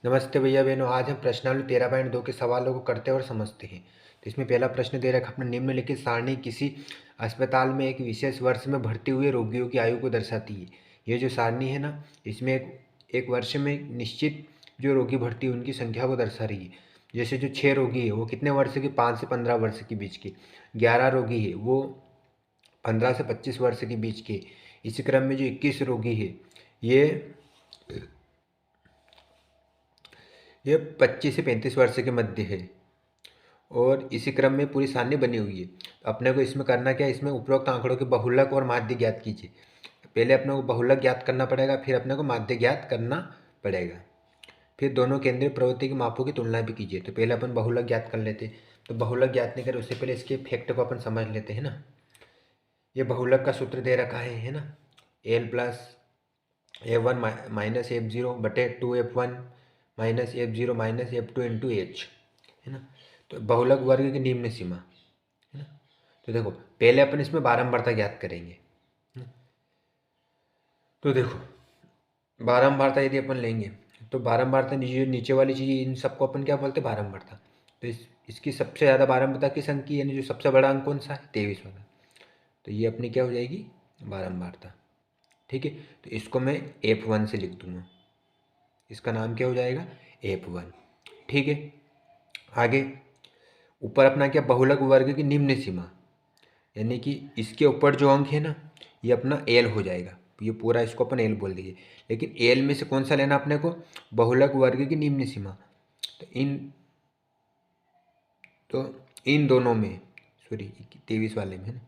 नमस्ते भैया बहनों, आज हम प्रश्नावली 13.2 के सवालों को करते और समझते हैं। तो इसमें पहला प्रश्न दे रखा अपने निम्नलिखित सारणी किसी अस्पताल में एक विशेष वर्ष में भर्ती हुए रोगियों की आयु को दर्शाती है। ये जो सारणी है ना, इसमें एक वर्ष में निश्चित जो रोगी भर्ती है उनकी संख्या को दर्शा रही है। जैसे जो 6 रोगी है वो कितने वर्ष के, 5 से 15 वर्ष के बीच के। 11 रोगी है वो 15 से 25 वर्ष के बीच के। इसी क्रम में जो 21 रोगी है ये 25 से 35 वर्ष के मध्य है। और इसी क्रम में पूरी सारणी बनी हुई है। तो अपने को इसमें करना क्या है, इसमें उपरोक्त आंकड़ों के बहुलक और माध्य ज्ञात कीजिए। पहले अपने को बहुलक ज्ञात करना पड़ेगा, फिर अपने को माध्य ज्ञात करना पड़ेगा। फिर दोनों केंद्रीय प्रवृत्ति के मापों की तुलना भी कीजिए। तो पहले अपन बहुलक ज्ञात कर लेते हैं। तो बहुलक ज्ञात नहीं करें उससे पहले इसके फैक्ट को अपन समझ लेते हैं ना। ये बहुलक का सूत्र दे रखा है ना। L plus F1 minus F0 बटे 2F1 minus F0 minus F2 into H, है ना। तो बहुलक वर्ग की निम्न सीमा, है ना। तो देखो पहले अपन इसमें बारंबारता ज्ञात करेंगे। तो देखो बारंबारता यदि अपन लेंगे तो बारंबारता नीचे वाली चीज़ इन सबको अपन क्या बोलते हैं, बारंबारता। तो इसकी सबसे ज़्यादा बारंबारता किस अंक की, यानी जो सबसे बड़ा अंक कौन सा है, 23 वाला। तो ये अपनी क्या हो जाएगी, बारंबारता। ठीक है, तो इसको मैं F1 से लिख दूंगा। इसका नाम क्या हो जाएगा, F1। ठीक है, आगे ऊपर अपना क्या, बहुलक वर्ग की निम्न सीमा, यानी कि इसके ऊपर जो अंक है ना ये अपना एल हो जाएगा। ये पूरा इसको अपन एल बोल दीजिए। लेकिन एल में से कौन सा लेना अपने को, बहुलक वर्ग की निम्न सीमा। तो इन दोनों में, सॉरी 23 वाले में है ना,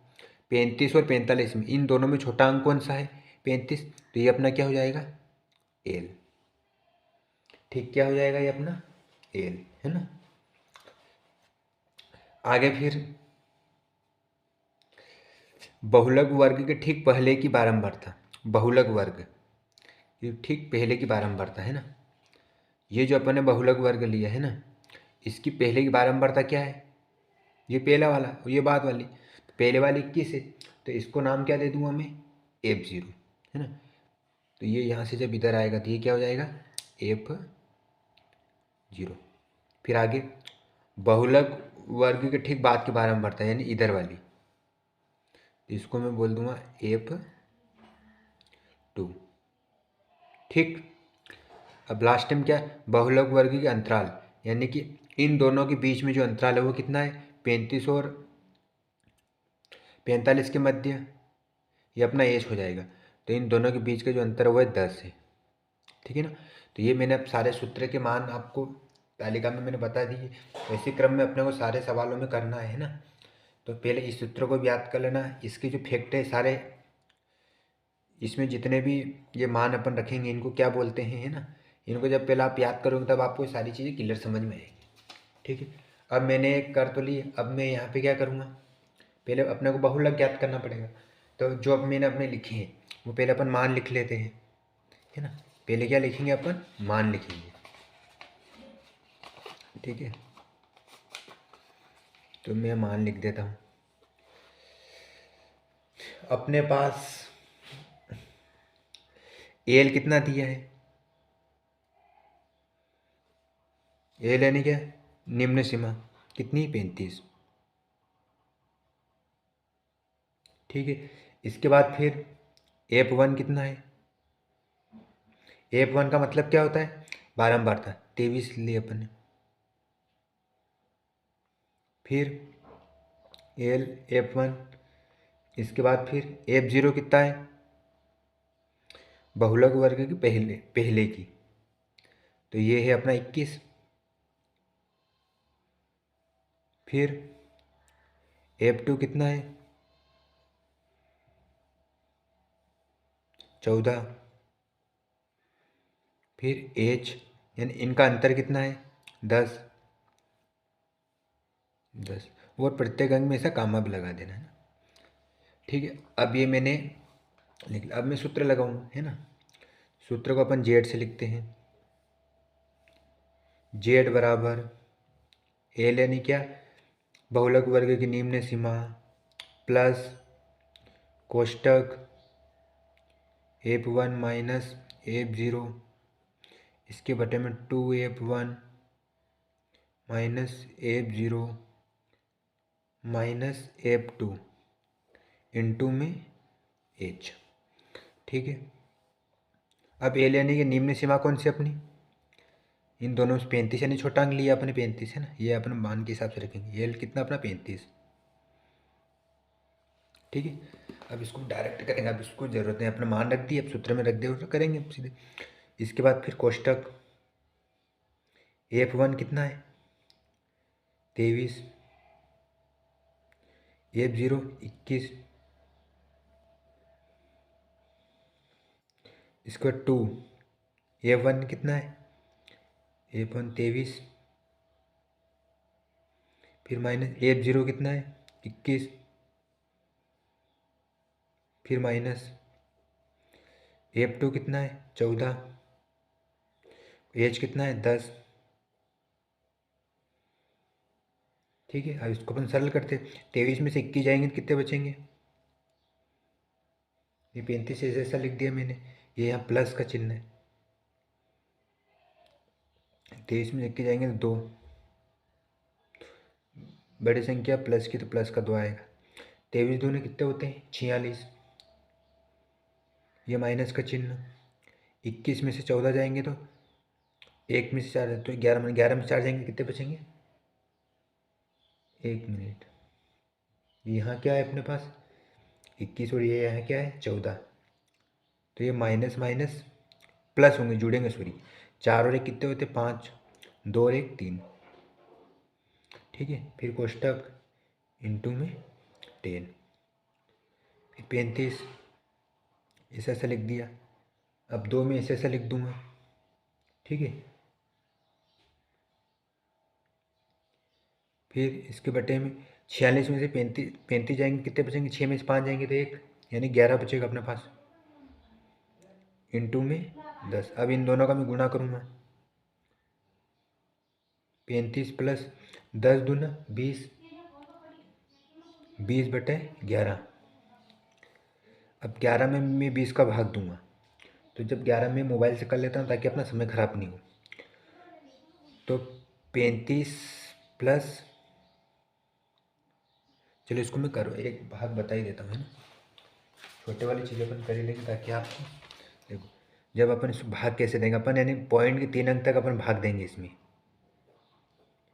35 और 45 में, इन दोनों में छोटा अंक कौन सा है, 35। तो ये अपना क्या हो जाएगा, एल। ठीक, क्या हो जाएगा ये अपना एल, है ना। आगे फिर बहुलक वर्ग के ठीक पहले की बारंबारता, बहुलक वर्ग ये ठीक पहले की बारंबारता है ना। ये जो अपन ने बहुलक वर्ग लिया है ना, इसकी पहले की बारंबारता क्या है, ये पहला वाला और ये बाद वाली। तो पहले वाली 21 है, तो इसको नाम क्या दे दूंगा मैं, F0, है ना। तो ये यहाँ से जब इधर आएगा तो ये क्या हो जाएगा, F0। फिर आगे बहुलक वर्ग के ठीक बाद की बारंबारता यानी इधर वाली, तो इसको मैं बोल दूंगा F2। ठीक, अब लास्ट टाइम क्या है, बहुलक वर्ग के अंतराल, यानी कि इन दोनों के बीच में जो अंतराल है वो कितना है, 35 और 45 के मध्य, ये अपना एज हो जाएगा। तो इन दोनों के बीच का जो अंतर है वो है 10 है। ठीक है ना। तो ये मैंने अब सारे सूत्र के मान आपको तालिका में मैंने बता दी है। इसी क्रम में अपने को सारे सवालों में करना है ना। तो पहले इस सूत्र को भी याद कर लेना, इसके जो फैक्ट है सारे, इसमें जितने भी ये मान अपन रखेंगे इनको क्या बोलते हैं, है ना। इनको जब पहले आप याद करोगे तब आपको सारी चीज़ें क्लियर समझ में आएगी। ठीक है, अब मैंने कर तो ली, अब मैं यहाँ पे क्या करूँगा, पहले अपने को बहुलक ज्ञात करना पड़ेगा। तो जो अब मैंने अपने लिखे हैं वो पहले अपन मान लिख लेते हैं, है ना। पहले क्या लिखेंगे, अपन मान लिखेंगे। ठीक है, तो मैं मान लिख देता हूँ। अपने पास एल कितना दिया है, एल यानी क्या, निम्न सीमा कितनी, 35। ठीक है, इसके बाद फिर F1 कितना है, F1 का मतलब क्या होता है, बारंबारता, 23 लिए अपन ने। फिर एल F1, इसके बाद फिर F0 कितना है, बहुलक वर्ग की पहले पहले की, तो ये है अपना 21। फिर F2 कितना है, 14। फिर H यानी इनका अंतर कितना है, 10। और प्रत्येक अंक में ऐसा कामा भी लगा देना है ना। ठीक है, अब ये मैंने लिख लिया। अब मैं सूत्र लगाऊंगा, है ना। सूत्र को अपन जेड से लिखते हैं, जेड बराबर एल यानी क्या, बहुलक वर्ग की निम्न सीमा प्लस कोष्टक F1 माइनस F0 इसके बटे में 2F1 minus F0 minus F2 into में H। ठीक है, अब ए लेने की निम्न सीमा कौन सी अपनी, इन दोनों में 35 यानी छोटा अंक लिया अपने 35 है ना, ये अपने मान के हिसाब से रखेंगे। एल कितना अपना 35। ठीक है, अब इसको डायरेक्ट करेंगे, अब इसको जरूरत नहीं, अपना मान रख दिए, अब सूत्र में रख दिया तो करेंगे अब सीधे। इसके बाद फिर कोष्टक F1 कितना है 23, F0 21, इसके बाद 2, F1 कितना है F1 23, फिर माइनस F0 कितना है 21, फिर माइनस F2 कितना है 14, H कितना है 10। ठीक है, अब इसको अपन सरल करते, 23 में से 21 जाएंगे तो कितने बचेंगे, ये 35 ऐसा लिख दिया मैंने, ये यहाँ प्लस का चिन्ह है, 23 में 21 जाएंगे तो 2, बड़ी संख्या प्लस की तो प्लस का 2 आएगा। 23 दूनी कितने होते हैं 46, ये माइनस का चिन्ह। 21 में से 14 जाएंगे तो 1 में से 4 तो 11 में 4 जाएंगे कितने बचेंगे, 1 मिनट। यहाँ क्या है अपने पास 21 और ये यहाँ क्या है 14, तो ये माइनस माइनस प्लस होंगे, जुड़ेंगे सॉरी, 4 और 1 कितने होते 5, 2 और 1 3। ठीक है, फिर कोष्टक इंटू में 10, फिर 35 ऐसा ऐसा लिख दिया, अब 2 में ऐसा ऐसा लिख दूंगा। ठीक है, फिर इसके बटे में 46 में से 35 जाएंगे कितने बचेंगे, 6 में से 5 जाएंगे तो 1, यानी 11 बचेगा अपने पास, इंटू में 10। अब इन दोनों का मैं गुणा करूँगा, 35 प्लस 10 दूना 20, 20 बटे 11। अब 11 में मैं 20 का भाग दूंगा, तो जब 11 में मोबाइल से कर लेता हूँ ताकि अपना समय खराब नहीं हो, तो 35 प्लस, चलो इसको मैं करो एक भाग बता ही देता हूँ, है ना, छोटे वाली चीज़ें अपन कर ही लेंगे ताकि आपको देखो, जब अपन इसको भाग कैसे देंगे अपन, यानी पॉइंट के 3 अंक तक अपन भाग देंगे इसमें।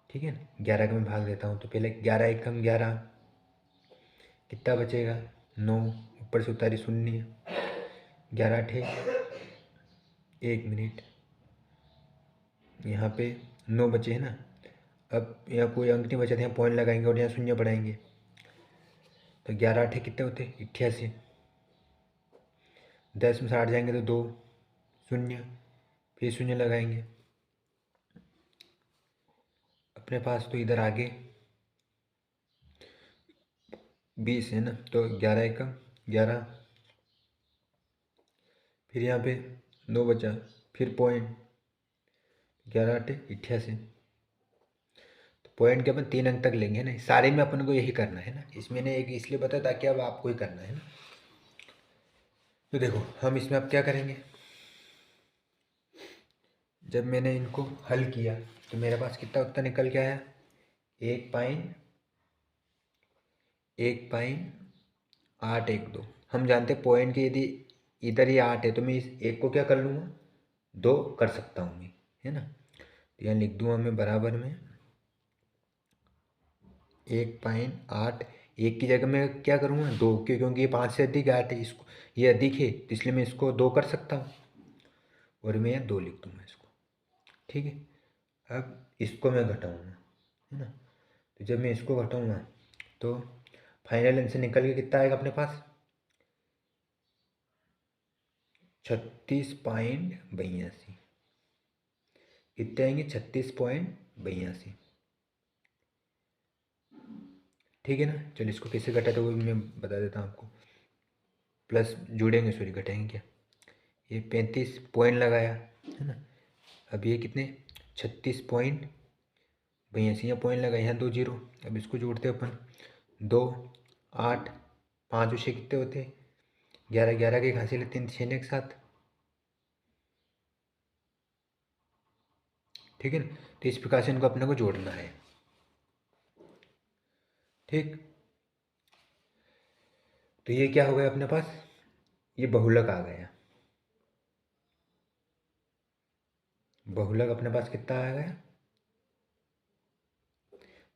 ठीक है ना, 11 का मैं भाग देता हूँ, तो पहले 11 एकम 11, कितना बचेगा 9, ऊपर से उतारी शून्य, 11 अठे 1 मिनट, यहाँ पे 9 बचे हैं ना। अब यहाँ कोई अंक नहीं बचा था, यहाँ पॉइंट लगाएंगे और यहाँ शून्य बढ़ाएंगे, तो 11 अठे कितने होते 88, 10 में से 8 जाएंगे तो 2 शून्य, फिर शून्य लगाएंगे अपने पास, तो इधर आगे 20 है ना, तो 11 एकम 11, फिर यहाँ पे 9 बचा, फिर पॉइंट 11 अठे 88, तो पॉइंट के अपन 3 अंक तक लेंगे ना, सारे में अपन को यही करना है ना, इसमें ने एक इसलिए बताया ताकि अब आपको ही करना है ना। तो देखो हम इसमें अब क्या करेंगे, जब मैंने इनको हल किया तो मेरे पास कितना उत्तर निकल के आया, 1.812। हम जानते हैं पॉइंट के यदि इधर ये 8 है तो मैं इस एक को क्या कर लूँगा 2 कर सकता हूँ मैं, है ना, तो यहाँ लिख दूँगा मैं बराबर में 1.8, एक की जगह मैं क्या करूँगा 2, क्योंकि ये 5 से अधिक 8 है, इसको ये अधिक है तो इसलिए मैं इसको 2 कर सकता हूँ, और मैं यहाँ 2 लिख दूँगा इसको। ठीक है, अब इसको मैं घटाऊँगा, है ना, तो जब मैं इसको घटाऊँगा तो फाइनल आंसर निकल के कितना आएगा अपने पास 36.82, कितने आएंगे 36.82। ठीक है ना, चलो इसको कैसे घटाते वो मैं बता देता हूँ आपको, प्लस जुड़ेंगे सॉरी घटाएंगे क्या, ये 35 पॉइंट लगाया है ना, अब ये कितने 36.82, यहाँ पॉइंट लगाए, यहाँ 2 जीरो, अब इसको जोड़ते अपन 2 8 5 उसे कितने होते 11, 11 के घासे लेते हैं 6 एक साथ, ठीक है ना। तो इस प्रकार से इनको अपने को जोड़ना है। ठीक, तो ये क्या हो गया अपने पास, ये बहुलक आ गया। बहुलक अपने पास कितना आ गया,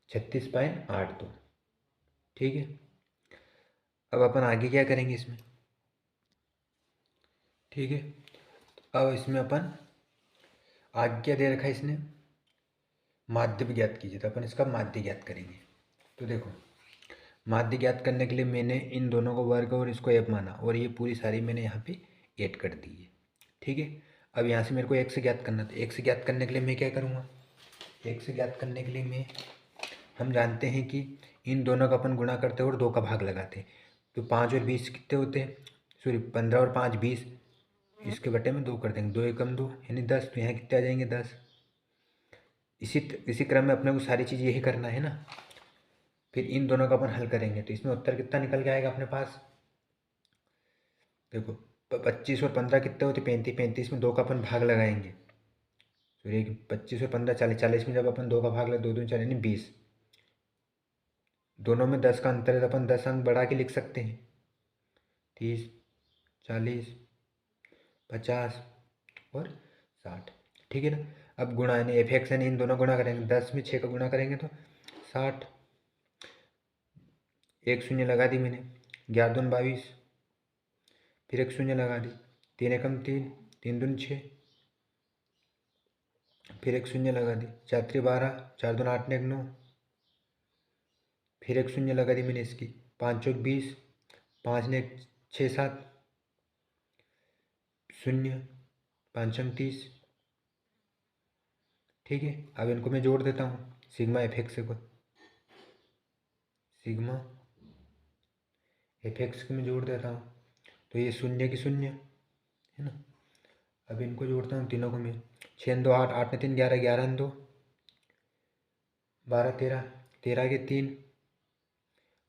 36.82। ठीक है, अब अपन आगे क्या करेंगे इसमें। ठीक है, अब इसमें अपन आगे क्या दे रखा है इसने, माध्य भी ज्ञात कीजिए। तो अपन इसका माध्य ज्ञात करेंगे। तो देखो, माध्य ज्ञात करने के लिए मैंने इन दोनों को वर्ग और इसको एफ माना, और ये पूरी सारी मैंने यहाँ पे ऐड कर दी है। ठीक है, अब यहाँ से मेरे को एक से ज्ञात करना था। एक से ज्ञात करने के लिए मैं क्या करूँगा, एक से ज्ञात करने के लिए मैं, हम जानते हैं कि इन दोनों का अपन गुणा करते हैं और 2 का भाग लगाते हैं। तो 5 और 20 कितने होते हैं, सॉरी 15 और 5 20, इसके बटे में 2 कर देंगे, 2 एकम 2 यानी 10। तो यहाँ कितने आ जाएंगे 10। इसी क्रम में अपने को सारी चीज़ यही करना है ना। फिर इन दोनों का अपन हल करेंगे, तो इसमें उत्तर कितना निकल के आएगा अपने पास। देखो, 25 और 15 कितने होते, 35, 35 में 2 का अपन भाग लगाएंगे। तो ये 25 और 15 40, 40 में जब अपन 2 का भाग लगा, 2 2 4 यानी 20। दोनों में 10 का अंतर है, तो अपन 10 अंक बढ़ा के लिख सकते हैं, 30 40 50 और 60। ठीक है ना। अब गुणा यानी एफ एक्स यानी इन दोनों गुणा करेंगे, 10 में 6 का गुणा करेंगे तो 60। एक शून्य लगा दी मैंने, 11 दूनी 22, फिर एक शून्य लगा दी, 3 एकम 3, 3 दूनी 6, फिर एक शून्य लगा दी, 4 त्रिक 12, 4 दूनी 8 ने 1 9, फिर एक शून्य लगा दी मैंने इसकी, 5 चौक 20, 5 ने 6 7 शून्य, 5 अंक 30। ठीक है, अब इनको मैं जोड़ देता हूँ, सिग्मा एफ एक्स को, सिग्मा एफ एक्स को मैं जोड़ देता हूँ। तो ये शून्य की शून्य है ना। अब इनको जोड़ता हूँ तीनों को मैं, 6 2 8, 8 ने 3 11, 11 2 12 13, 13 के 3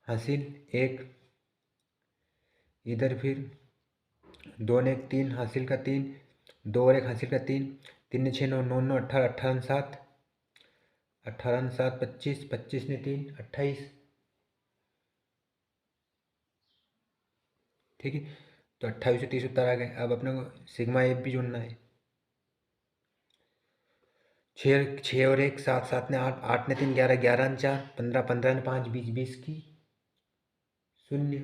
हासिल 1, इधर फिर 2 ने 1 3 हासिल का 3, 2 और 1 हासिल का 3, 3 ने 6 9 9 9 18, 18 7, 18 7 25, 25 ने 3 28। ठीक है, तो 28 से 30 उत्तर आ गए। अब अपने को सिग्मा एफ भी जोड़ना है। 6 6 और 1 7, 7 ने 8, 8 ने 3 11, 11 ने 4 15, 15 ने 5 20, 20 की शून्य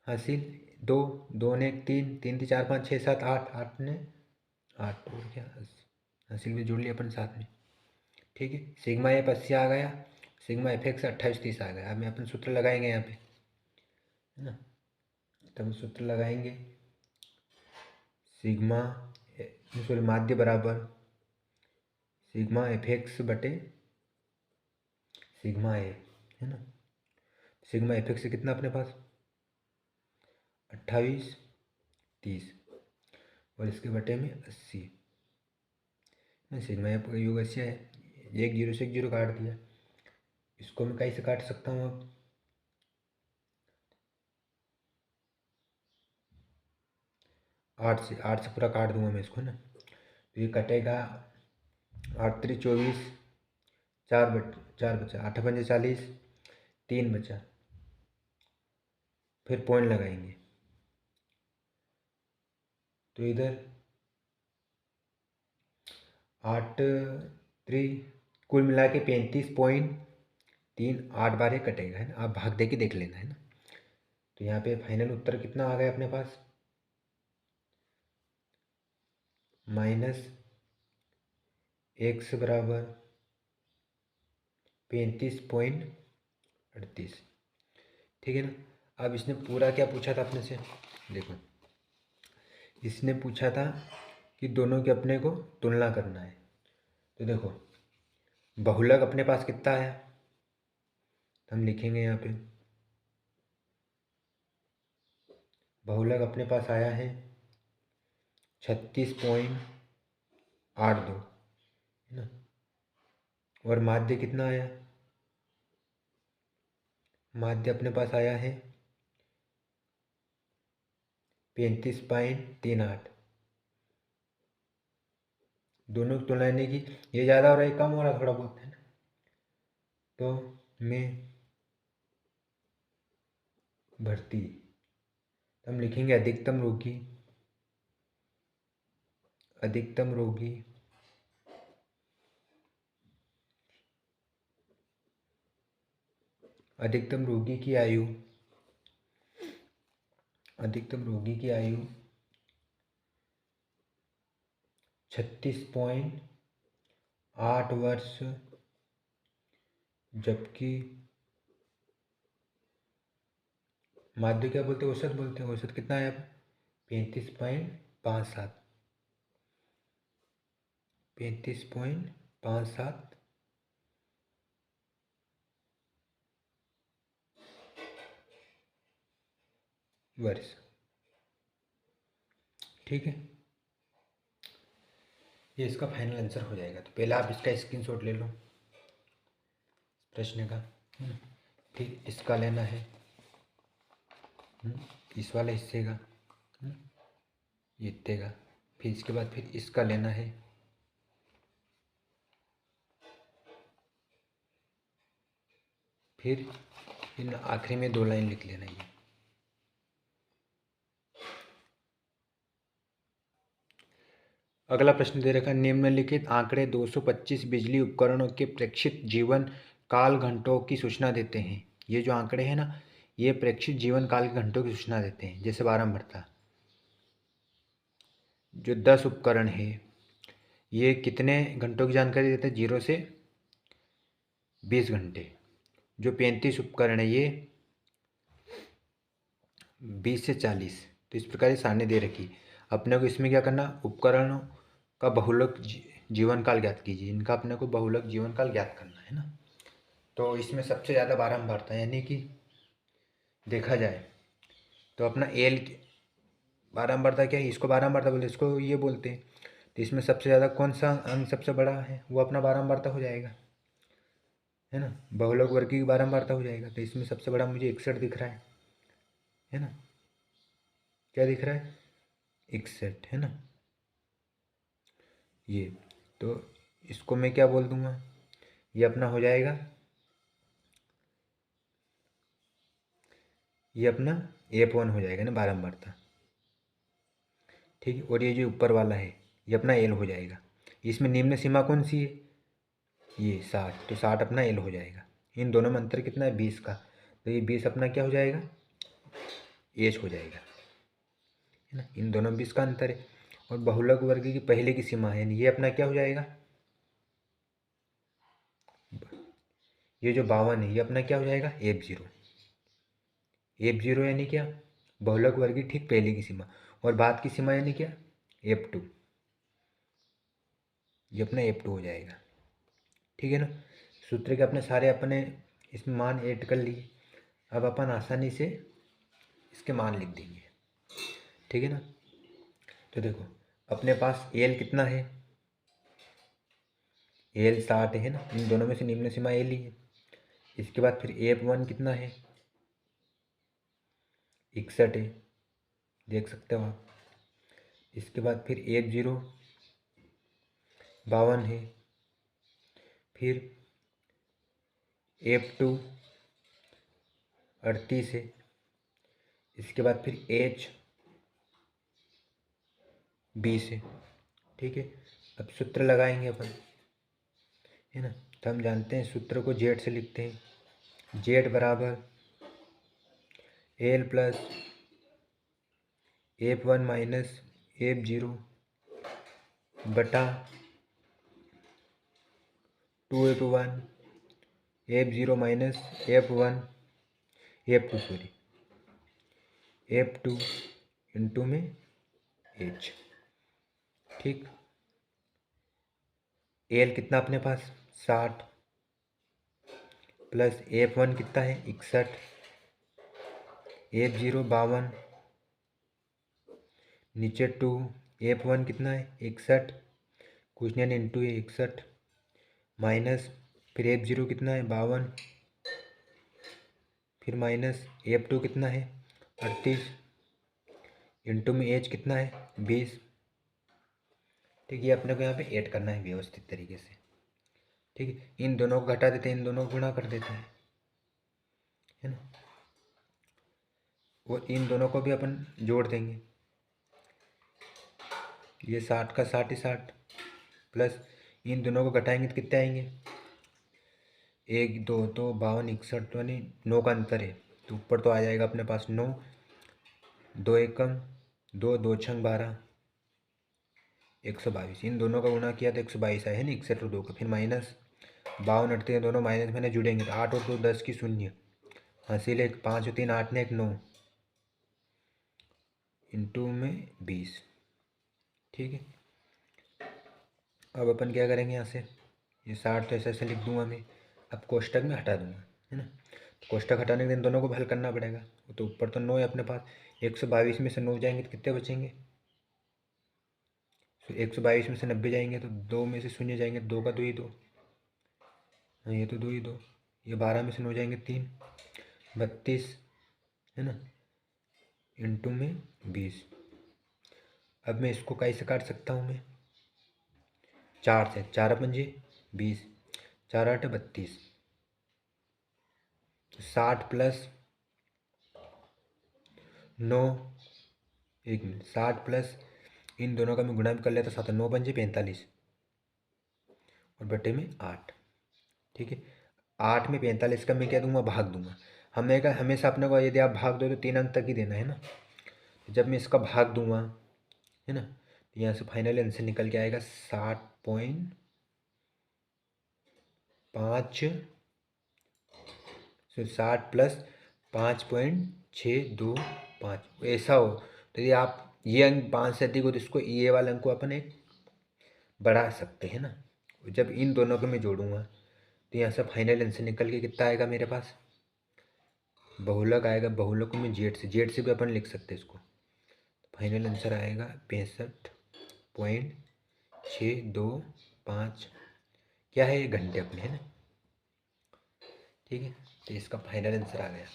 हासिल 2, 2 ने 1 3, 3 3 4 5 6 7 8, 8 ने 8 और क्या हासिल भी जोड़ लिया अपन साथ में। ठीक है, सिग्मा एफ 80 आ गया, सिग्मा एफ एक्स 28 30 आ गया। अब मैं अपन सूत्र लगाएंगे यहाँ पे, है ना। तब सूत्र लगाएंगे, सिग्मा सॉरी माध्य बराबर सिग्मा एफ एक्स बटे सिग्मा ए, है ना। सिग्मा एफ एक्स से कितना अपने पास 28 30 और इसके बटे में 80। सिग्मा एफ का योग 80 है, एक जीरो से एक जीरो काट दिया, इसको मैं कैसे काट सकता हूँ अब, 8 से पूरा काट दूंगा मैं इसको ना। तो ये कटेगा 8 3 24, 4 बचा, 8 पंजे 40, 3 बचा, फिर पॉइंट लगाएंगे। तो इधर 8 3 कुल मिला के 35.3, 8 बार ये कटेगा, है ना। आप भाग दे के देख लेना, है ना। तो यहाँ पे फाइनल उत्तर कितना आ गया अपने पास, -x बराबर 35.38। ठीक है ना। अब इसने पूरा क्या पूछा था अपने से, देखो इसने पूछा था कि दोनों के अपने को तुलना करना है। तो देखो, बहुलक अपने पास कितना है, हम लिखेंगे यहाँ पे, बहुलक अपने पास आया है 36.82, है ना। और माध्य कितना आया, माध्य अपने पास आया है 35.38। दोनों की तुलना यानी कि ये ज़्यादा हो रहा है, कम हो रहा है थोड़ा बहुत, है ना। तो में भर्ती, हम लिखेंगे अधिकतम रोगी, अधिकतम रोगी अधिकतम रोगी की आयु, अधिकतम रोगी की आयु 36.8 वर्ष, जबकि माध्य क्या बोलते हैं, औसत बोलते हैं। औसत कितना है अब, 35.57, 35.57 वर्ष। ठीक है, ये इसका फाइनल आंसर हो जाएगा। तो पहले आप इसका स्क्रीनशॉट ले लो प्रश्न का, फिर इसका लेना है, इस वाले हिस्से का, ये इतने का, फिर इसके बाद फिर इसका लेना है, फिर इन आखिरी में 2 लाइन लिख लेना ये। अगला प्रश्न दे रखा है, निम्नलिखित आंकड़े 225 बिजली उपकरणों के प्रेक्षित जीवन काल घंटों की सूचना देते हैं। ये जो आंकड़े हैं ना, ये प्रेक्षित जीवन काल के घंटों की सूचना देते हैं। जैसे बारंबारता, जो 10 उपकरण है ये कितने घंटों की जानकारी देते हैं, 0 से 20 घंटे। जो 35 उपकरण है ये 20 से 40। तो इस प्रकार की सारणी दे रखी। अपने को इसमें क्या करना, उपकरणों का बहुलक जीवन काल ज्ञात कीजिए। इनका अपने को बहुलक जीवन काल ज्ञात करना है ना। तो इसमें सबसे ज़्यादा बारंबारता, यानी कि देखा जाए तो अपना एल बारंबारता क्या है, इसको बारंबारता बोलते, इसको ये बोलते हैं। तो इसमें सबसे ज़्यादा कौन सा अंग सबसे बड़ा है, वो अपना बारंबारता हो जाएगा, है ना। बहुलक वर्ग की बारंबारता हो जाएगा। तो इसमें सबसे बड़ा मुझे 61 दिख रहा है ना। क्या दिख रहा है, 61, है ना ये। तो इसको मैं क्या बोल दूंगा, ये अपना हो जाएगा, ये अपना F1 हो जाएगा ना बारंबारता। ठीक है, और ये जो ऊपर वाला है ये अपना L हो जाएगा। इसमें निम्न सीमा कौन सी है, ये 60। तो 60 अपना L हो जाएगा। इन दोनों में अंतर कितना है, 20 का। तो ये 20 अपना क्या हो जाएगा, H हो जाएगा, है ना। इन दोनों में 20 का अंतर है। और बहुलक वर्ग की पहले की सीमा है, यानी ये अपना क्या हो जाएगा, ये जो 52 है ये अपना क्या हो जाएगा, F0। F0 यानी क्या, बहुलक वर्ग की ठीक पहले की सीमा। और बाद की सीमा यानी क्या, F2। ये अपना F2 हो जाएगा। ठीक है ना। सूत्र के अपने सारे अपने इसमें मान ऐड कर लिए। अब अपन आसानी से इसके मान लिख देंगे। ठीक है ना। तो देखो अपने पास एल कितना है, एल 60 है ना। इन दोनों में से निम्न सीमा एल ही है। इसके बाद फिर F1 कितना है, 61 है, देख सकते हो आप। इसके बाद फिर F0 52 है। फिर F2 38 है। इसके बाद फिर H 20 है। ठीक है। अब सूत्र लगाएंगे अपन, है ना। तो हम जानते हैं सूत्र को जेड से लिखते हैं। जेड बराबर L plus F1 minus F0 बटा 2F1, F0 minus F2 sorry F2 into में H। ठीक, एल कितना अपने पास 60 प्लस F1 कितना है 61, F0 52, नीचे 2, F1 कितना है 61, कुछ नहीं इंटू है 61, माइनस फिर F0 कितना है 52, फिर माइनस F2 कितना है 38, इंटू में H कितना है 20। ठीक है, ये अपने को यहाँ पे ऐड करना है व्यवस्थित तरीके से। ठीक है, इन दोनों को घटा देते हैं, इन दोनों को गुणा कर देते हैं, है ना। और इन दोनों को भी अपन जोड़ देंगे, ये 60 का 60 ही 60 प्लस इन दोनों को घटाएंगे तो कितने आएंगे, 1 2 तो 52 61 तो यानी 9 का अंतर है, तो ऊपर तो आ जाएगा अपने पास 9, 2 एकम 2 2 छंग 12 122। इन दोनों का गुणा किया तो 122 आया है ना, 61 और 2 का, फिर माइनस 52 हटते हैं, दोनों माइनस में जुड़ेंगे तो 8 और 2 10 की 0, हासिल एक 5 और 3 8 ने 1 9 इंटू में 20। ठीक है, अब अपन क्या करेंगे, यहाँ से ये 60 तो ऐसे ऐसे लिख दूंगा मैं, अब कोष्टक में हटा दूंगा, है ना। तो कोष्टक हटाने के लिए इन दोनों को हल करना पड़ेगा, तो ऊपर तो 9 है अपने पास, 122 में से 9 जाएंगे तो कितने बचेंगे, तो 122 में से 90 जाएंगे तो 2 में से 0 जाएंगे, 2 का 2 ही 2, हाँ ये तो 2 ही 2, ये 12 में से 9 जाएंगे 3 32, है ना, इंटू में 20। अब मैं इसको कैसे काट सकता हूँ, मैं 4 से, 4 पंजे 20, 4 8 32, 60 प्लस 9, 1 मिनट, 60 प्लस इन दोनों का मैं गुणा कर लेता 7 9 पंजे 45 और बटे में 8। ठीक है, 8 में 45 का मैं क्या दूंगा, भाग दूंगा। हमेशा अपने को यदि आप भाग दो तो 3 अंक तक ही देना है ना, तो जब मैं इसका भाग दूंगा, है ना, तो यहाँ से फाइनल आंसर निकल के आएगा 60.5, 60 प्लस 5.625, ऐसा हो तो यदि आप ये अंक 5 से अधिक हो तो इसको ये वाले अंक को अपन एक बढ़ा सकते हैं ना। जब इन दोनों को मैं जोड़ूंगा तो यहाँ से फाइनल आंसर निकल के कितना आएगा मेरे पास, बहुलक आएगा, बहुलक को मैं जेड से भी अपन लिख सकते हैं इसको, फाइनल आंसर आएगा 65.625, क्या है ये, घंटे अपने, है ना। ठीक है, तो इसका फाइनल आंसर आ गया।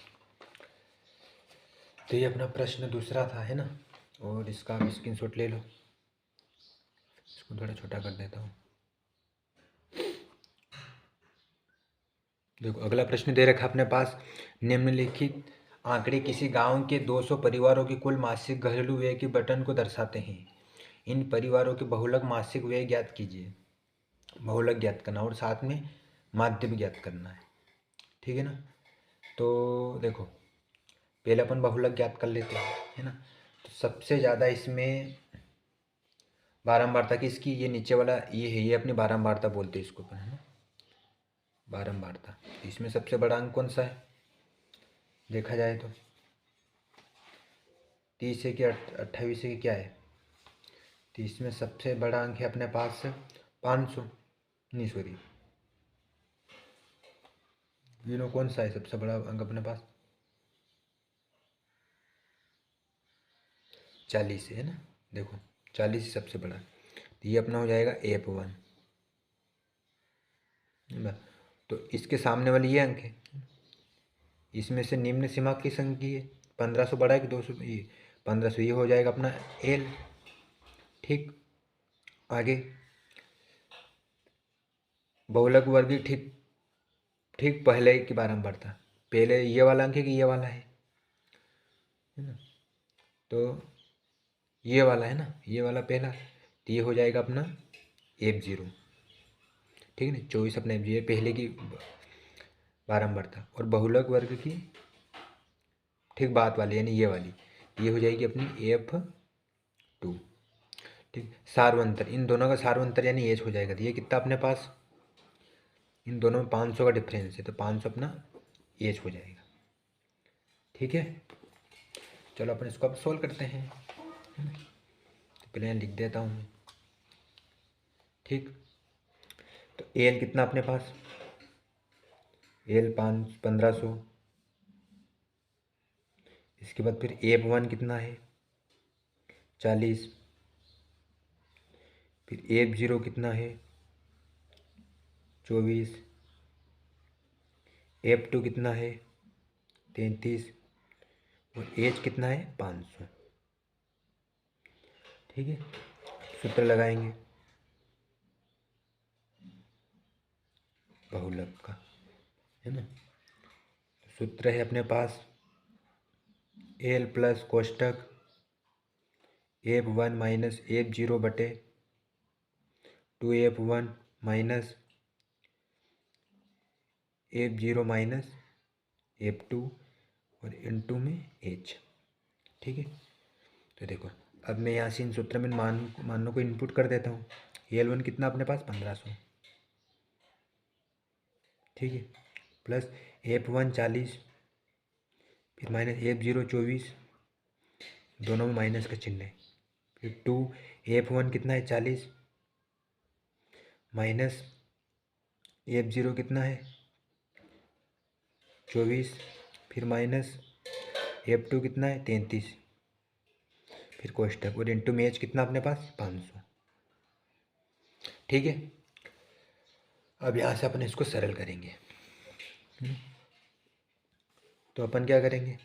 तो ये अपना प्रश्न दूसरा था, है ना, और इसका आप स्क्रीनशॉट ले लो, इसको थोड़ा छोटा कर देता हूँ। देखो अगला प्रश्न दे रखा अपने पास, निम्नलिखित आंकड़े किसी गांव के 200 परिवारों की कुल मासिक घरेलू व्यय के बटन को दर्शाते हैं। इन परिवारों के बहुलक मासिक व्यय ज्ञात कीजिए, बहुलक ज्ञात करना और साथ में माध्य भी ज्ञात करना है। ठीक है ना, तो देखो पहले अपन बहुलक ज्ञात कर लेते हैं, है ना। तो सबसे ज़्यादा इसमें बारंबारता किसकी, ये नीचे वाला ये है, ये अपनी बारंबारता बोलते हैं इसको अपन, है ना, बारंबारता। इसमें सबसे बड़ा अंक कौन सा है, देखा जाए तो 30 है कि 28 है कि क्या है, तो इसमें सबसे बड़ा अंक है अपने पास 500, नहीं सॉरी, नो कौन सा है सबसे बड़ा अंक अपने पास, 40 है ना। देखो 40 ही सबसे बड़ा, तो ये अपना हो जाएगा F1। तो इसके सामने वाली ये अंक है, इसमें से निम्न सीमा किस अंक की है, 1500 बड़ा है कि 200, ये 1500, ये हो जाएगा अपना L। ठीक, आगे बहुलक वर्ग ठीक ठीक पहले की बारंबारता, पहले ये वाला अंक है कि ये वाला है ना, तो ये वाला है ना, ये वाला पहला, तो ये हो जाएगा अपना F0। ठीक है ना, 24 अपना F0 पहले की बारंबारता, और बहुलक वर्ग की ठीक बात वाली यानी ये वाली, ये हो जाएगी अपनी F2। ठीक, सार्वंतर, इन दोनों का सार्वंतर यानी एच हो जाएगा, तो ये कितना अपने पास, इन दोनों में 500 का डिफरेंस है, तो 500 अपना एच हो जाएगा। ठीक है, चलो अपन इसको अब सोल्व करते हैं, तो पहले यहाँ लिख देता हूँ मैं। ठीक, तो एल कितना अपने पास, एल 1500, इसके बाद फिर F1 कितना है 40, फिर F0 कितना है 24, F2 कितना है 33 और H कितना है 500। ठीक है, सूत्र लगाएंगे, बहुलक का, है ना। सूत्र है अपने पास एल प्लस कोष्टक F1 माइनस F0 बटे 2F1 minus F0 minus F2 और इनटू में H। ठीक है, तो देखो अब मैं यहाँ से इन सूत्र में मानों को इनपुट कर देता हूँ। L1 कितना अपने पास 1500, ठीक है, प्लस F1 40, फिर माइनस F0 24, दोनों में माइनस का चिन्ह है, फिर 2F1 कितना है 40, माइनस F0 कितना है 24, फिर माइनस F2 कितना है 33, फिर कोष्टक और इंटू में H कितना अपने पास 500। ठीक है, अब यहाँ से अपन इसको सरल करेंगे। तो अपन क्या करेंगे,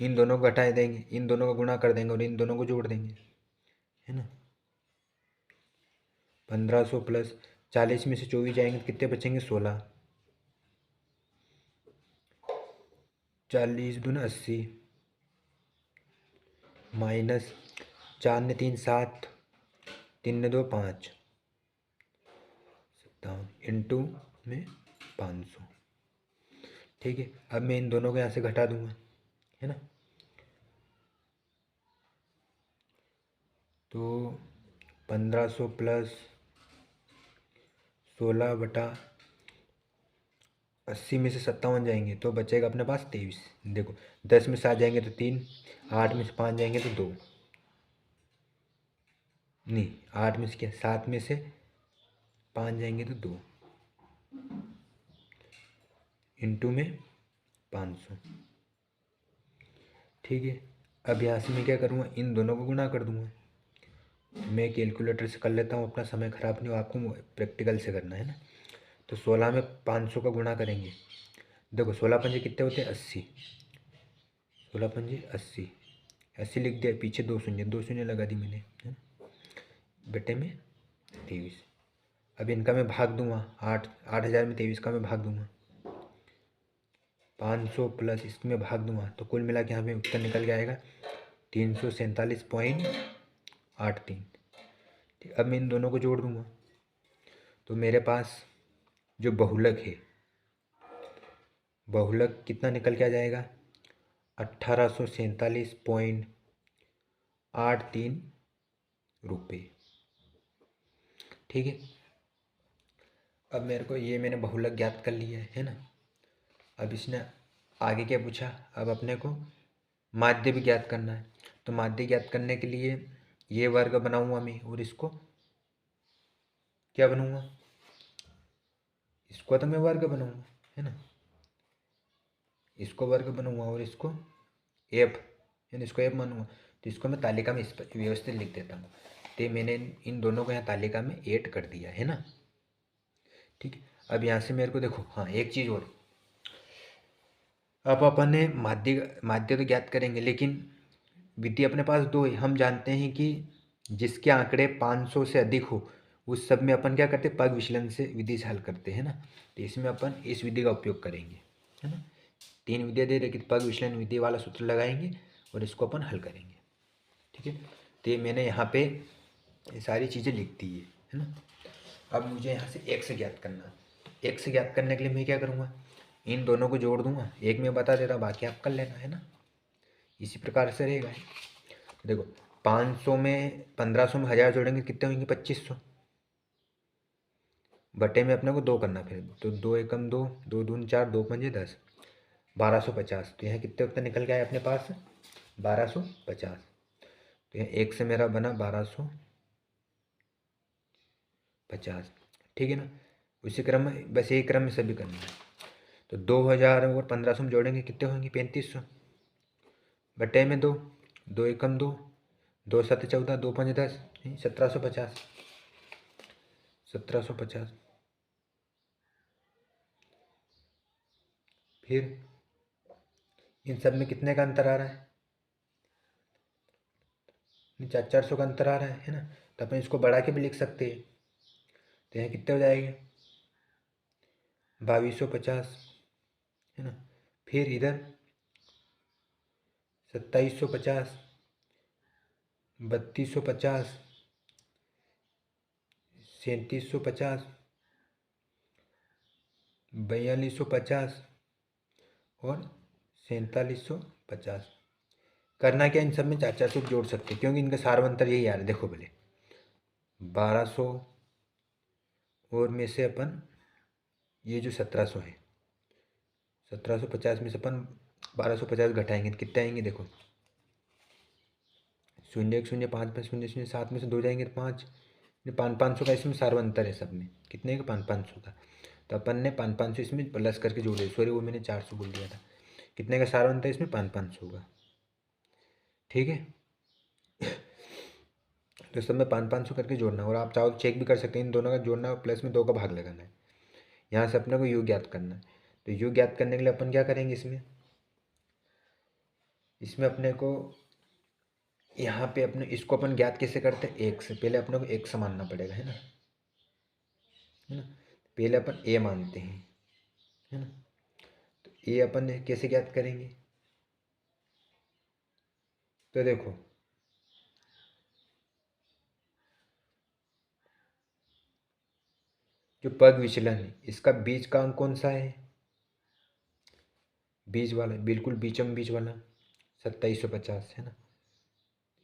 इन दोनों को घटा देंगे, इन दोनों को गुणा कर देंगे और इन दोनों को जोड़ देंगे, है ना। 1500 प्लस 40 में से 24 जाएंगे तो कितने बचेंगे 16, 40 दूना 80, माइनस 4 ने 3 7, 3 ने 2 5, 57 इंटू में 500। ठीक है, अब मैं इन दोनों को यहाँ से घटा दूंगा, है ना। तो 1500 प्लस 16 बटा 80 में से 57 जाएंगे तो बचेगा अपने पास 23। देखो 10 में से 7 जाएंगे तो 3, 8 में से 5 जाएंगे तो 2, नहीं 8 में से क्या 7 में से 5 जाएंगे तो 2, इंटू में 500। ठीक है, अब यहाँ से मैं क्या करूँगा, इन दोनों को गुणा कर दूँगा। मैं कैलकुलेटर से कर लेता हूँ, अपना समय ख़राब नहीं हो, आपको प्रैक्टिकल से करना है ना। तो 16 में 500 का गुणा करेंगे। देखो 16 पंजे कितने होते हैं 80, 16 पंजे 80, 80 लिख दिया, पीछे 2 शून्य लगा दी मैंने, है ना, बटे में 23। अब इनका मैं भाग दूंगा, 8000 में 23 का मैं भाग दूंगा, 500 प्लस इसमें भाग दूंगा, तो कुल मिला के यहाँ पे उत्तर निकल के आएगा 347.83। ठीक, अब मैं इन दोनों को जोड़ दूंगा तो मेरे पास जो बहुलक है, बहुलक कितना निकल के आ जाएगा 1847.83 रुपये। ठीक है, अब मेरे को ये मैंने बहुलक ज्ञात कर लिया है ना। अब इसने आगे क्या पूछा, अब अपने को माध्य भी ज्ञात करना है। तो माध्य ज्ञात करने के लिए ये वर्ग बनाऊंगा मैं और इसको क्या बनूंगा, इसको तो मैं वर्ग बनाऊंगा, है ना, इसको वर्ग बनूंगा और इसको एफ, यानी इसको एफ मानूंगा। तो इसको मैं तालिका में इस पर व्यवस्थित लिख देता हूँ। तो मैंने इन दोनों को यहाँ तालिका में ऐड कर दिया है ना। ठीक है, अब यहाँ से मेरे को देखो, हाँ एक चीज़ और, अब अपन ने माध्य माध्य तो ज्ञात करेंगे, लेकिन विधि अपने पास दो है। हम जानते हैं कि जिसके आंकड़े 500 से अधिक हो उस सब में अपन क्या करते हैं, पग विचलन से विधि से हल करते हैं ना। तो इसमें अपन इस विधि का उपयोग करेंगे, है ना। 3 विधियाँ दे रही, पग विचलन विधि वाला सूत्र लगाएंगे और इसको अपन हल करेंगे। ठीक है, तो ये मैंने यहाँ पे ये सारी चीज़ें लिख दी है ना। अब मुझे यहाँ से x ज्ञात करना है। x ज्ञात करने के लिए मैं क्या करूँगा, इन दोनों को जोड़ दूंगा, एक मैं बता देता हूँ, बाकी आप कर लेना, है ना। इसी प्रकार से रहेगा। देखो 500 में 1500 में 1000 जोड़ेंगे कितने होंगे 2500, बटे में अपने को 2 करना, फिर तो 2 एकम 2, 2 दून 4, 2 पंजे 10, 1250। तो यहाँ कितने उत्तर निकल गए अपने पास 1250। तो यहाँ एक से मेरा बना 1250। ठीक है ना, उसी क्रम में, बस यही क्रम में सभी करना है। तो 2000 और 1500 में जोड़ेंगे कितने होंगे 3500, बटे में 2, 2 एकम 2, 2 7 14, 2 5 10, 1750, 1750। फिर इन सब में कितने का अंतर आ रहा है, 400 का अंतर आ रहा है ना। तो अपन इसको बढ़ा के भी लिख सकते हैं। तो यहाँ कितने हो जाएंगे 2250 है ना। फिर इधर 2750, 3250, 3750, 4250 और 4750। करना क्या, इन सब में 4-4 जोड़ सकते हैं क्योंकि इनका सारवंतर यही आ रहा है। देखो भले 1200 और में से अपन ये जो 1700 है, 1750 में से अपन 1250 घटाएंगे तो कितने आएंगे, देखो 0 1 0 5 5 0 0 7 में से 2 जाएंगे तो 5, 500 का इसमें सारवंतर है सब में। कितने का, 500 का। तो अपन ने 500 इसमें प्लस करके जोड़े, सॉरी वो मैंने 400 बोल दिया था। कितने का सारवंतर है इसमें, 500 का। ठीक है, तो सब में 500 करके जोड़ना, और आप चाहो तो चेक भी कर सकते हैं, इन दोनों का जोड़ना और प्लस में 2 का भाग लगाना है। यहाँ से अपने को यू ज्ञात करना है। तो यू ज्ञात करने के लिए अपन क्या करेंगे, इसमें अपने को यहाँ पे अपने इसको अपन ज्ञात कैसे करते हैं, एक से पहले अपने को एक से मानना पड़ेगा, है ना। पहले अपन ए मानते हैं, है ना। तो ए अपन कैसे ज्ञात करेंगे, तो देखो जो पग विचलन है इसका बीच का अंक कौन सा है, बीच वाला, बिल्कुल बीचम बीच वाला 2750 है ना।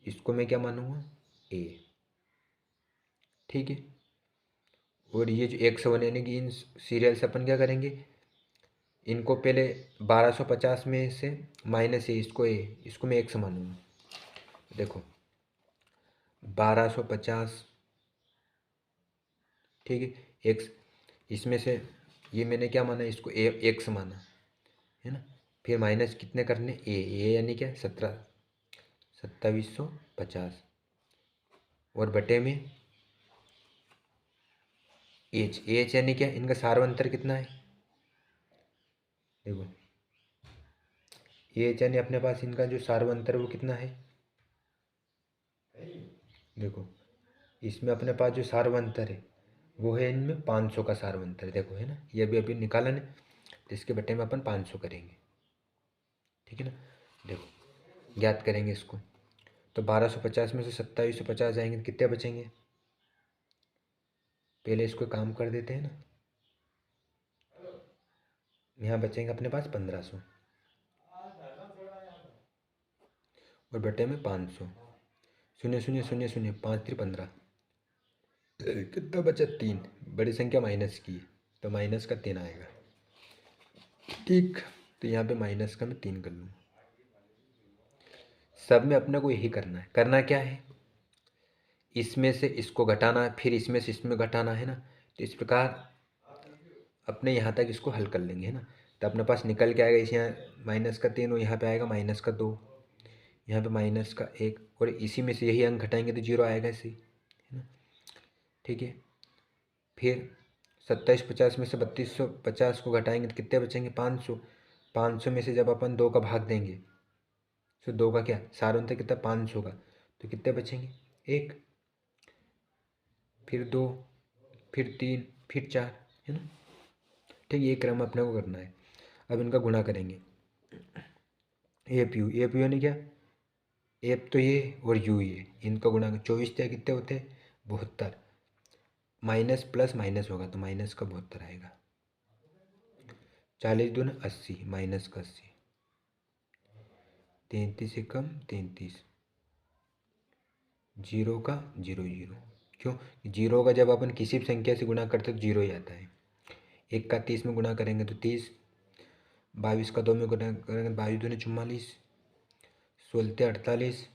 इसको मैं क्या मानूंगा, ए। ठीक है, और ये जो 101 यानी कि इन सीरियल से अपन क्या करेंगे, इनको पहले 1250 में से माइनस ए, इसको ए, इसको मैं एक से मानूंगा। देखो 1250, ठीक है, एक्स, इसमें से ये मैंने क्या माना, इसको ए एक से माना, है ना। फिर माइनस कितने करने, ए यानी क्या, 2750 और बटे में एच यानी क्या, इनका सारवंतर कितना है, देखो एच यानी अपने पास इनका जो सारवंतर वो कितना है, देखो इसमें अपने पास जो सारवंतर है वो है इनमें 500 का सारवंतर, देखो है ना, ये भी अभी निकाला ना, तो इसके बटे में अपन 500 करेंगे। ठीक है ना, देखो ज्ञात करेंगे इसको, तो 1250 में से 2750 जाएंगे तो कितने बचेंगे, पहले इसको काम कर देते हैं ना। यहाँ बचेंगे अपने पास 1500 और बटे में 500, 0 0 0 0, 5 3 15, कितना बचा, 3। बड़ी संख्या माइनस की है तो माइनस का 3 आएगा। ठीक, तो यहाँ पे माइनस का मैं 3 कर लूँ। सब में अपने को यही करना है, करना क्या है, इसमें से इसको घटाना है, फिर इसमें से इसमें घटाना है ना। तो इस प्रकार अपने यहाँ तक इसको हल कर लेंगे, है ना। तो अपने पास निकल के आएगा, इस यहाँ माइनस का 3 और यहाँ पे आएगा माइनस का 2, यहाँ पे माइनस का 1, और इसी में से यही अंक घटाएंगे तो 0 आएगा इसी, है ना। ठीक है, फिर 2750 में से 3250 को घटाएंगे तो कितने बचेंगे, 500। 500 में से जब अपन 2 का भाग देंगे तो 2 का क्या सार कितना, 500 का, तो कितने बचेंगे, 1, फिर 2, फिर 3, फिर 4, है ना। ठीक, ये क्रम अपने को करना है। अब इनका गुणा करेंगे, एप यू यानी क्या, एप तो ये और यू ये, इनका गुणा 24 से कितने होते हैं, 72, माइनस प्लस माइनस होगा तो माइनस का 72 आएगा। 40 दूनी 80, माइनस का 80, 33 से कम 33, जीरो का जीरो जीरो। क्यों, जीरो का जब अपन किसी भी संख्या से गुणा करते तो जीरो ही आता है। 1 का 30 में गुणा करेंगे तो 30, 22 का 2 में गुणा करेंगे 22 दूनी 44, 16 48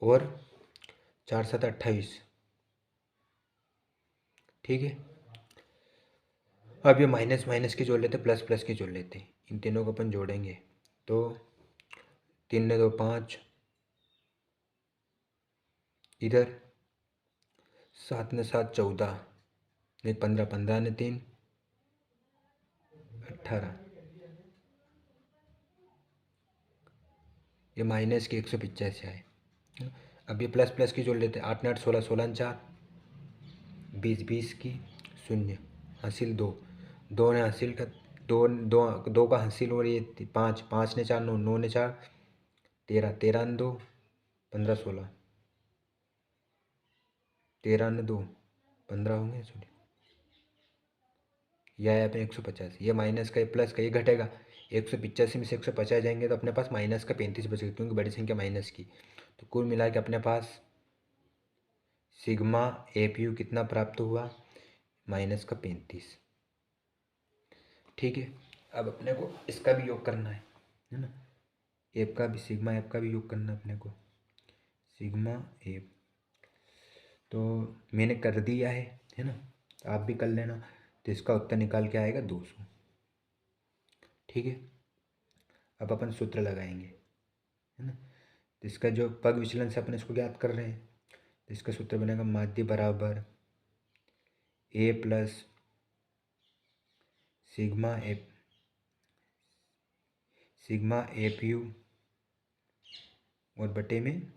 और 4 7 28। ठीक है, अब ये माइनस माइनस की जोड़ लेते, प्लस प्लस की जोड़ लेते, इन तीनों को अपन जोड़ेंगे तो 3 ने 2 5, इधर 7 ने 7 14, नहीं 15, 15 ने 3 18, ये माइनस की 185 आए। अब ये प्लस प्लस की जोड़ लेते, 8 ने 8 16, 16 ने 4 20, 20 की शून्य, हासिल दो, दो ने हासिल का दो दो दो का हासिल, और ये पाँच, पाँच ने चार, नौ, नौ ने चार 13, 13 ने दो 15, 16, 13 ने दो 15 होंगे, सॉरी, यह है अपने 150, ये माइनस का, ये प्लस का, ये घटेगा, 185 में से 150 जाएंगे तो अपने पास माइनस का 35 बचेगा, क्योंकि बड़ी संख्या माइनस की। तो कुल मिला के अपने पास सिग्मा APU कितना प्राप्त हुआ, माइनस का 35। ठीक है, अब अपने को इसका भी योग करना है ना, एप का भी, सिग्मा एप का भी योग करना है अपने को, सिग्मा एप तो मैंने कर दिया है ना, आप भी कर लेना। तो इसका उत्तर निकाल के आएगा 200। ठीक है, अब अपन सूत्र लगाएंगे, है ना। तो इसका जो पग विचलन से अपन इसको ज्ञात कर रहे हैं, तो इसका सूत्र बनेगा माध्य बराबर ए प्लस सिग्मा एप, सिग्मा APU और बटे में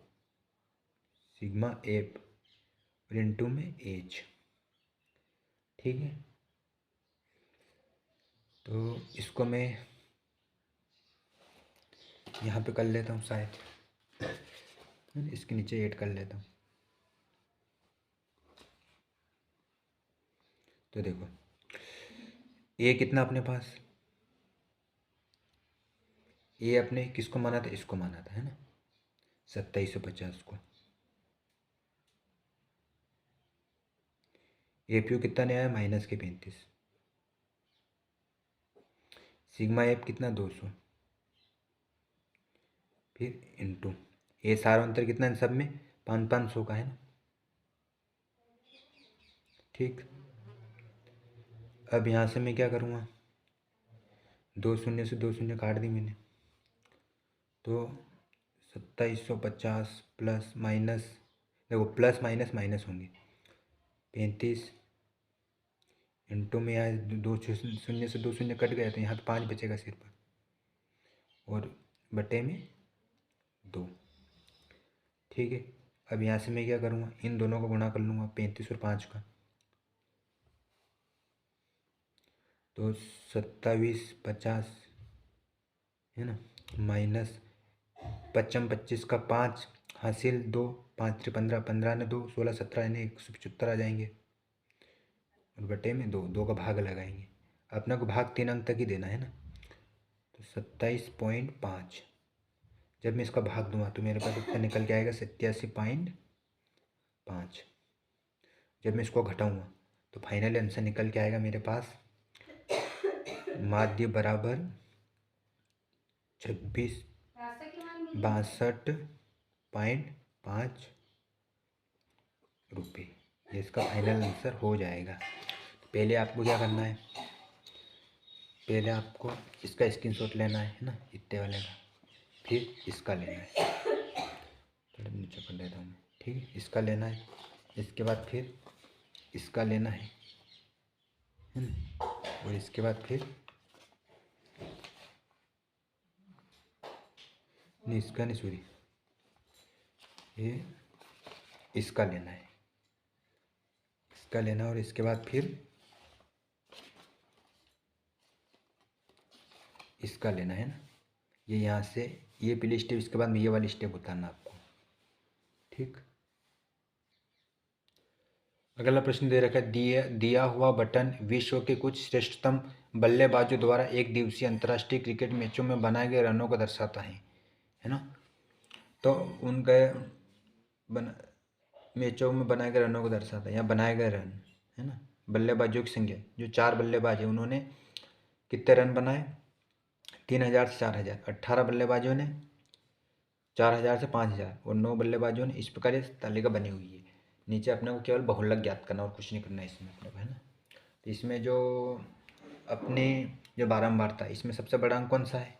सिग्मा एप और इंटू में एच। ठीक है, तो इसको मैं यहाँ पे कर लेता हूँ शायद, इसके नीचे ऐड कर लेता हूँ। तो देखो ए कितना अपने पास, ए अपने किसको माना था, इसको माना था, है ना, 2750 को। APU कितना नया है, माइनस के 35, सिग्मा एप कितना 200, फिर इंटू ए, सारा अंतर कितना है सब में, 500 का, है ना। ठीक, अब यहाँ से मैं क्या करूँगा, 2 शून्य से 2 शून्य काट दी मैंने, तो 2750 प्लस माइनस, देखो प्लस माइनस माइनस होंगे, 35 इंटू में यहाँ 2 शून्य से 2 शून्य कट गया, तो यहाँ तो 5 बचेगा सिर्फ, और बटे में 2। ठीक है, अब यहाँ से मैं क्या करूँगा, इन दोनों को गुणा कर लूँगा, 35 और 5 का, तो 2750, है ना, माइनस 55 25 का 5 हासिल 2, 5 3 15, 15 ने 2 16 17, यानी 175 आ जाएंगे, और बटे में 2, 2 का भाग लगाएंगे, अपना को भाग 3 अंक तक ही देना है ना। तो 27.5, जब मैं इसका भाग दूंगा तो मेरे पास उत्तर निकल के आएगा 87.5। जब मैं इसको घटाऊंगा तो फाइनल आंसर निकल के आएगा मेरे पास माध्य बराबर 2662.5 रुपये, ये इसका फाइनल आंसर हो जाएगा। पहले आपको क्या करना है, पहले आपको इसका स्क्रीनशॉट लेना है ना, इतने वाले का, फिर इसका लेना है, थोड़ा नीचे कर लेता हूँ मैं। ठीक है, इसका लेना है, इसके बाद फिर इसका लेना है ना, और इसके बाद फिर नहीं, इसका नहीं, सॉरी, ये इसका लेना है, इसका लेना, और इसके बाद फिर इसका लेना है ना। ये यहाँ से ये पहले स्टेप, इसके बाद में ये वाली स्टेप बताना आपको। ठीक, अगला प्रश्न दे रखा है, दिया हुआ बटन विश्व के कुछ श्रेष्ठतम बल्लेबाजों द्वारा एक दिवसीय अंतर्राष्ट्रीय क्रिकेट मैचों में बनाए गए रनों को दर्शाता है ना। तो उनके मैचों में बनाए गए रनों को दर्शाता है, यहाँ बनाए गए रन, है ना, बल्लेबाजों की संख्या, जो 4 बल्लेबाज है उन्होंने कितने रन बनाए, 3000 से 4000, 18 बल्लेबाजों ने 4000 से 5000, और 9 बल्लेबाजों ने, इस प्रकार ये तालिका बनी हुई है। नीचे अपने को केवल बहुलक ज्ञात करना और कुछ नहीं करना है इसमें अपने को, है ना। तो इसमें जो अपने जो बारंबारता, इसमें सबसे बड़ा अंक कौन सा है,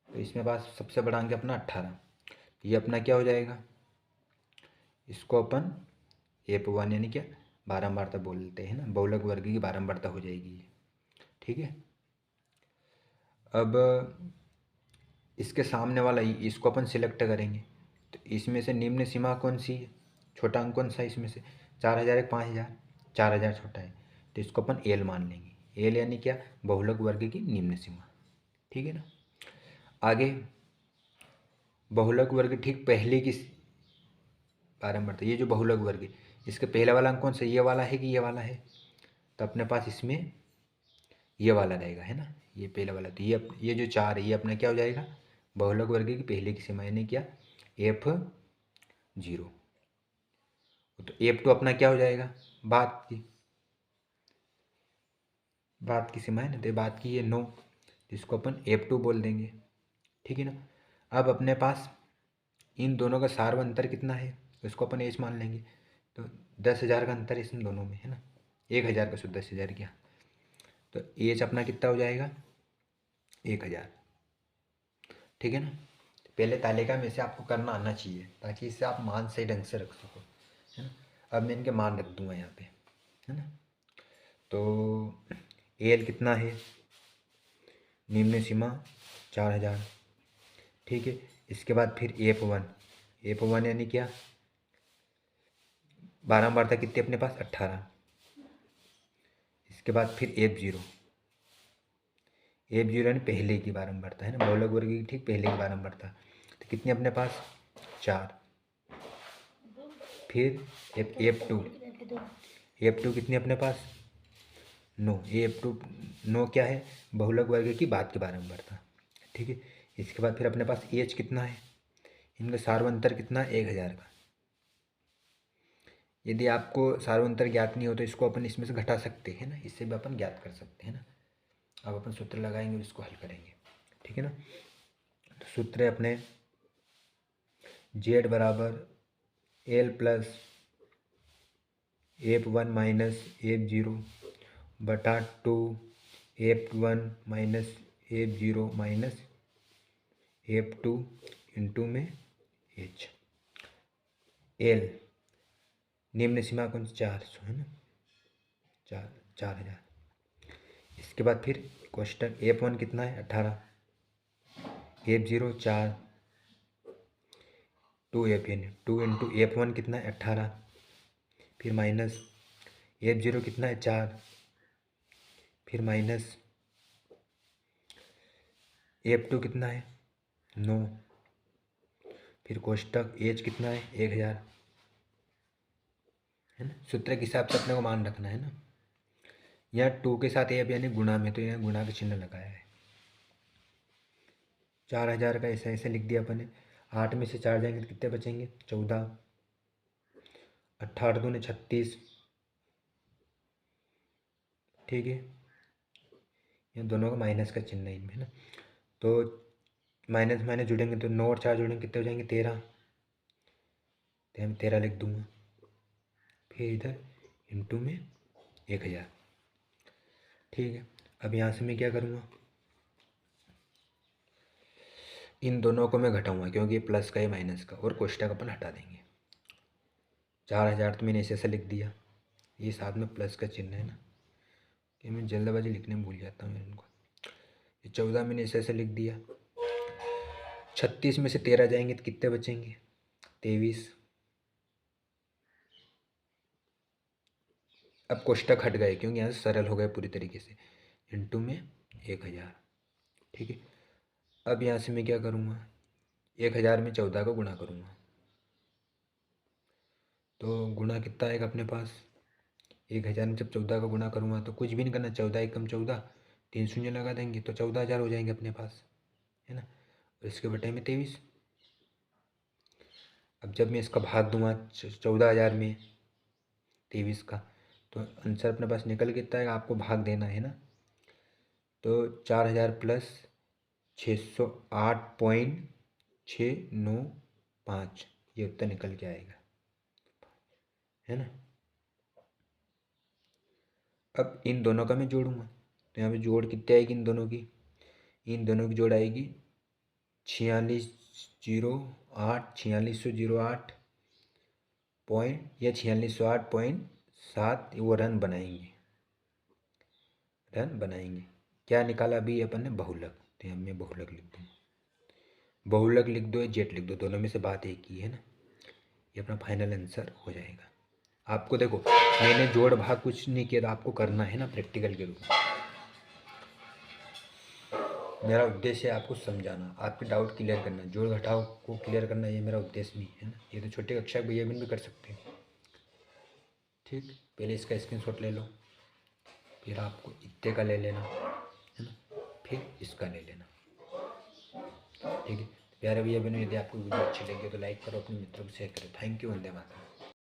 तो इसमें पास सबसे बड़ा अंक है अपना 18, ये अपना क्या हो जाएगा, इसको अपन A1 यानी क्या बारंबारता बोलते हैं ना, बहुलक वर्ग की बारंबारता हो जाएगी ये। ठीक है, अब इसके सामने वाला इसको अपन सिलेक्ट करेंगे, तो इसमें से निम्न सीमा कौन सी है, छोटा अंक कौन सा है इसमें से, 4000 एक 5000, 4000 छोटा है, तो इसको अपन एल मान लेंगे। एल यानी क्या, बहुलक वर्ग की निम्न सीमा। ठीक है ना। आगे बहुलक वर्ग ठीक पहले की बारे में बढ़ता है। ये जो बहुलक वर्ग है, इसके पहला वाला अंक कौन सा, ये वाला है कि ये वाला है, तो अपने पास इसमें ये वाला रहेगा, है ना, ये पहला वाला। तो ये जो 4 है ये अपना क्या हो जाएगा, बहुलक वर्ग की पहले की सीमा यानी क्या, F0। तो F2 अपना क्या हो जाएगा, बाद की सीमा है ना, तो बाद की ये 9, जिसको अपन F2 बोल देंगे। ठीक है ना। अब अपने पास इन दोनों का सार्व अंतर कितना है, उसको अपन एच मान लेंगे। तो 10,000 का अंतर है इन दोनों में, है ना, 1,000 का, 10,000 क्या, तो एच अपना कितना हो जाएगा, 1,000। ठीक है ना। पहले तालिका में से आपको करना आना चाहिए, ताकि इससे आप मान सही ढंग से रख सको, है ना। अब मैं इनके मान रख दूंगा यहाँ पे, है ना। तो एल कितना है, निम्न सीमा 4,000। ठीक है। इसके बाद फिर F1 यानी क्या, 12 बार था कितने अपने पास, 18। इसके बाद फिर F0 यानी पहले की बारंबारता, है ना, बहुलक वर्ग की ठीक पहले की बारंबारता, तो कितनी अपने पास, 4। फिर F2 कितनी अपने पास, 9। F2 9 क्या है, बहुलक वर्ग की बाद की बारंबारता। ठीक है। इसके बाद फिर अपने पास एच कितना है, इनका सार्वंतर कितना है, 1,000 का। यदि आपको सार्वंतर ज्ञात नहीं हो तो इसको अपन इसमें से घटा सकते हैं ना, इससे भी अपन ज्ञात कर सकते हैं ना। अब अपन सूत्र लगाएंगे और इसको हल करेंगे। ठीक है ना। तो सूत्र है अपने Z बराबर L plus F1 minus F0 बटा 2 F1 minus F0 minus F2 into में H। L निम्न सीमा कौन, 400, है ना, 4,000। इसके बाद फिर क्वेश्चन F1 कितना है, 18, F0 4, 2F यानी 2 इंटू F1 कितना है, 18, फिर माइनस F0 कितना है, 4, फिर माइनस F2 कितना है, 9, फिर कोष्टक एच कितना है, 1,000, है ना। सूत्र के हिसाब से अपने को मान रखना है ना। यहाँ 2 के साथ एफ यानी गुणा में, तो यहाँ गुणा का चिन्ह लगाया है। 4,000 का ऐसा ऐसे लिख दिया अपन ने। 8 में से 4 जाएंगे तो कितने बचेंगे, 14, 18 दूने 36। ठीक है। ये दोनों का माइनस का चिन्ह है इनमें ना, तो माइनस माइनस जुड़ेंगे तो 9 और 4 जुड़ेंगे कितने हो जाएंगे, 13। तो हम 13 लिख दूंगा। फिर इधर इंटू में 1,000। ठीक है। अब यहाँ से मैं क्या करूँगा, इन दोनों को मैं घटाऊंगा, क्योंकि ये प्लस का है माइनस का, और कोष्टक अपन हटा देंगे। 4,000 तो मैंने ऐसे ऐसे लिख दिया, ये साथ में प्लस का चिन्ह है ना, कि मैं जल्दबाजी लिखने में भूल जाता हूँ इनको। ये 14 मैंने ऐसे ऐसे लिख दिया। 36 में से 13 जाएंगे तो कितने बचेंगे, 23। अब कोष्टक हट गए क्योंकि यहाँ से सरल हो गए पूरी तरीके से, इंटू में 1,000। ठीक है। अब यहाँ से मैं क्या करूँगा, 1,000 में 14 को गुणा करूँगा, तो गुणा कितना आएगा अपने पास, 1,000 में जब 14 को गुणा करूँगा तो कुछ भी नहीं करना, 14 एकम 14, 3 शून्य लगा देंगे तो 14,000 हो जाएंगे अपने पास, है ना। और इसके बटे में 23। अब जब मैं इसका भाग दूंगा 14,000 में 23 का, तो आंसर अपने पास निकल के इतना है, आपको भाग देना है ना। तो 4,000 प्लस 608.695, ये उत्तर निकल के आएगा, है ना। अब इन दोनों का मैं जोड़ूंगा, तो यहाँ पे जोड़ कितने आएगी, इन दोनों की जोड़ आएगी 4608 पॉइंट या 4608.7, वो रन बनाएंगे। क्या निकाला अभी अपन ने, बहुलक, तो हम मैं बहुलक लिख दूँ, बहुलक लिख दो या जेट लिख दो, दोनों में से बात एक ही है ना। ये अपना फाइनल आंसर हो जाएगा। आपको देखो मैंने जोड़ भाग कुछ नहीं किया, तो आपको करना है ना प्रैक्टिकल के रूप में। मेरा उद्देश्य है आपको समझाना, आपके डाउट क्लियर करना, जोड़ घटाव को क्लियर करना, ये मेरा उद्देश्य नहीं है ना। ये तो छोटे कक्षा के भैया भी कर सकते हैं। ठीक, पहले इसका स्क्रीनशॉट ले लो, फिर आपको इतने का ले लेना है ना, फिर इसका ले लेना। ठीक है प्यारे भैया बहनों, यदि आपको वीडियो अच्छी लगी तो लाइक करो, अपने मित्रों को शेयर करो। Thank you, Vande Mataram.